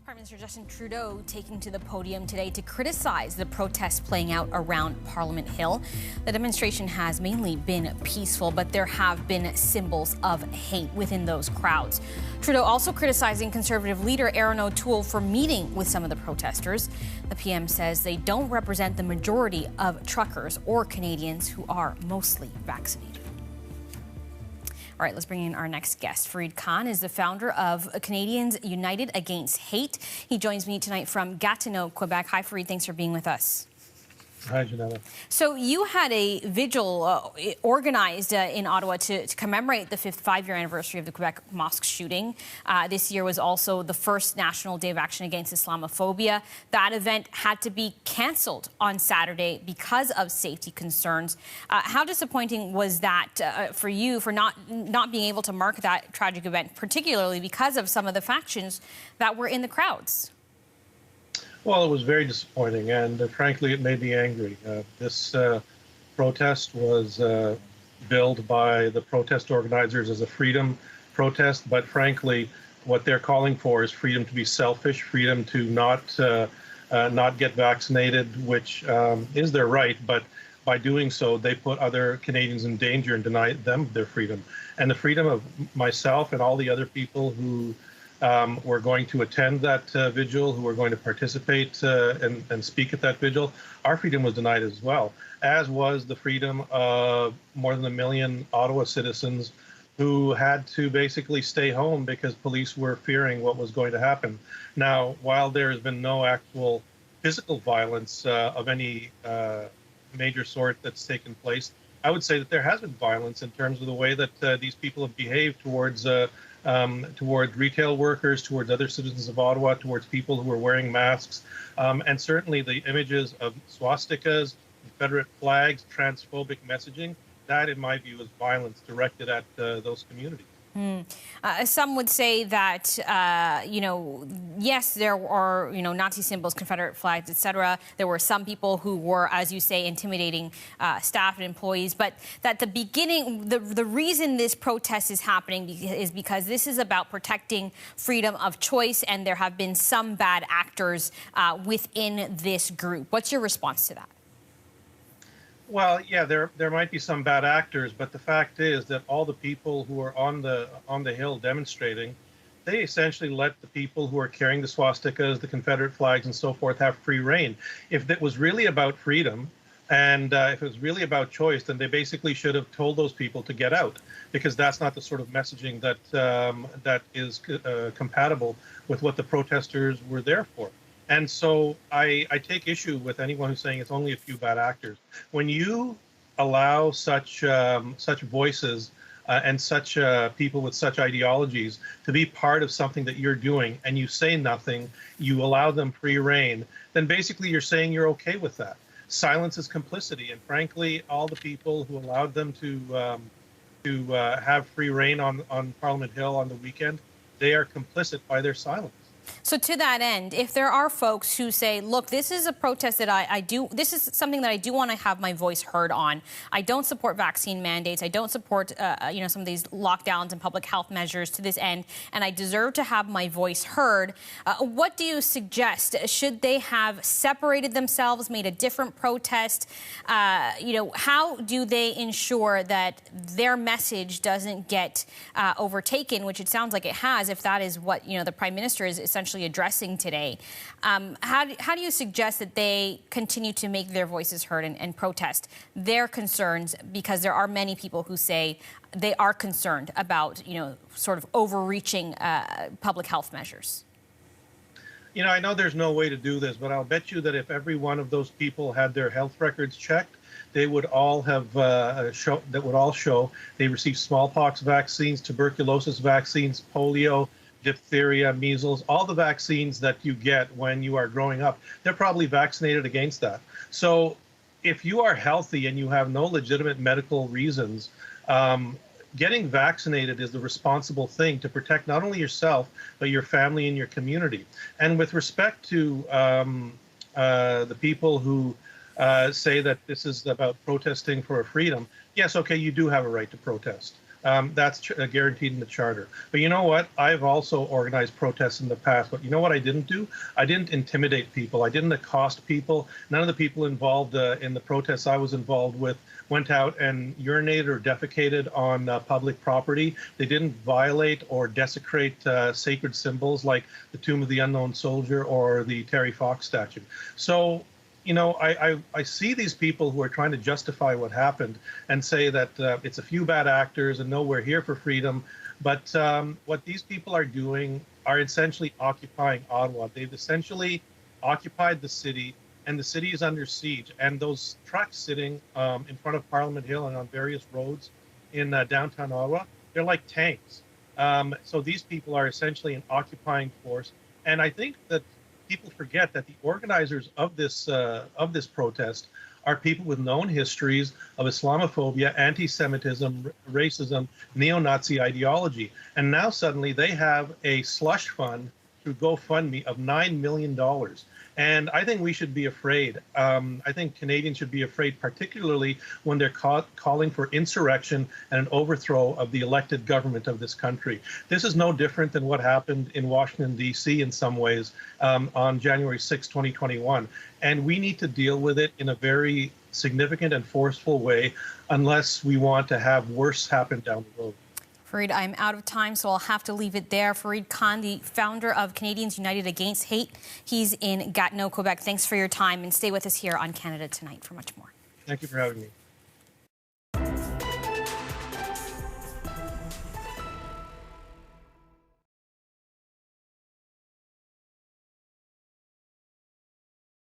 Prime Minister Justin Trudeau taking to the podium today to criticize the protests playing out around Parliament Hill. The demonstration has mainly been peaceful, but there have been symbols of hate within those crowds. Trudeau also criticizing Conservative leader Erin O'Toole for meeting with some of the protesters. The PM says they don't represent the majority of truckers or Canadians who are mostly vaccinated. All right, let's bring in our next guest. Fareed Khan is the founder of Canadians United Against Hate. He joins me tonight from Gatineau, Quebec. Hi, Fareed. Thanks for being with us. Hi, Janella. So you had a vigil organized in Ottawa to commemorate the five-year anniversary of the Quebec mosque shooting. This year was also the first National Day of Action Against Islamophobia. That event had to be cancelled on Saturday because of safety concerns. How disappointing was that for you for not being able to mark that tragic event, particularly because of some of the factions that were in the crowds? Well, it was very disappointing, and frankly, it made me angry. This protest was billed by the protest organizers as a freedom protest, but frankly, what they're calling for is freedom to be selfish, freedom to not get vaccinated, which is their right, but by doing so, they put other Canadians in danger and deny them their freedom. And the freedom of myself and all the other people who we're going to attend that vigil, who are going to participate and speak at that vigil, our freedom was denied as well, as was the freedom of more than 1 million Ottawa citizens who had to basically stay home because police were fearing what was going to happen. Now, while there has been no actual physical violence of any major sort that's taken place, I would say that there has been violence in terms of the way that these people have behaved towards retail workers, towards other citizens of Ottawa, towards people who are wearing masks, and certainly the images of swastikas, Confederate flags, transphobic messaging, that in my view is violence directed at those communities. Some would say that, yes, there are, Nazi symbols, Confederate flags, etc. There were some people who were, as you say, intimidating staff and employees. But that the beginning, the reason this protest is happening is because this is about protecting freedom of choice, and there have been some bad actors within this group. What's your response to that? Well, yeah, there might be some bad actors, but the fact is that all the people who are on the Hill demonstrating, they essentially let the people who are carrying the swastikas, the Confederate flags, and so forth have free reign. If it was really about freedom, and if it was really about choice, then they basically should have told those people to get out, because that's not the sort of messaging that is compatible with what the protesters were there for. And so I take issue with anyone who's saying it's only a few bad actors. When you allow such voices and such people with such ideologies to be part of something that you're doing, and you say nothing, you allow them free reign, then basically you're saying you're okay with that. Silence is complicity, and frankly, all the people who allowed them to have free reign on Parliament Hill on the weekend, they are complicit by their silence. So to that end, if there are folks who say, look, this is a protest that this is something that I do want to have my voice heard on. I don't support vaccine mandates. I don't support, some of these lockdowns and public health measures to this end, and I deserve to have my voice heard. What do you suggest? Should they have separated themselves, made a different protest? How do they ensure that their message doesn't get overtaken, which it sounds like it has, if that is what, the Prime Minister is essentially addressing today? How do you suggest that they continue to make their voices heard and protest their concerns? Because there are many people who say they are concerned about, sort of overreaching public health measures. I know there's no way to do this, but I'll bet you that if every one of those people had their health records checked, they would all have show they received smallpox vaccines, tuberculosis vaccines, polio, diphtheria, measles, all the vaccines that you get when you are growing up, they're probably vaccinated against that. So if you are healthy and you have no legitimate medical reasons, getting vaccinated is the responsible thing to protect not only yourself, but your family and your community. And with respect to the people who say that this is about protesting for a freedom, yes, okay, you do have a right to protest. That's guaranteed in the charter. But you know what? I've also organized protests in the past. But you know what I didn't do? I didn't intimidate people. I didn't accost people. None of the people involved in the protests I was involved with went out and urinated or defecated on public property. They didn't violate or desecrate sacred symbols like the Tomb of the Unknown Soldier or the Terry Fox statue. So, you know, I see these people who are trying to justify what happened and say that it's a few bad actors and no, we're here for freedom. But what these people are doing are essentially occupying Ottawa. They've essentially occupied the city, and the city is under siege. And those trucks sitting in front of Parliament Hill and on various roads in downtown Ottawa, they're like tanks. So these people are essentially an occupying force. And I think that people forget that the organizers of this protest are people with known histories of Islamophobia, anti-Semitism, racism, neo-Nazi ideology. And now suddenly they have a slush fund through GoFundMe of $9 million. And I think we should be afraid. I think Canadians should be afraid, particularly when they're calling for insurrection and an overthrow of the elected government of this country. This is no different than what happened in Washington, D.C. in some ways on January 6, 2021. And we need to deal with it in a very significant and forceful way unless we want to have worse happen down the road. Fareed, I'm out of time, so I'll have to leave it there. Fareed Khan, the founder of Canadians United Against Hate. He's in Gatineau, Quebec. Thanks for your time, and stay with us here on Canada Tonight for much more. Thank you for having me.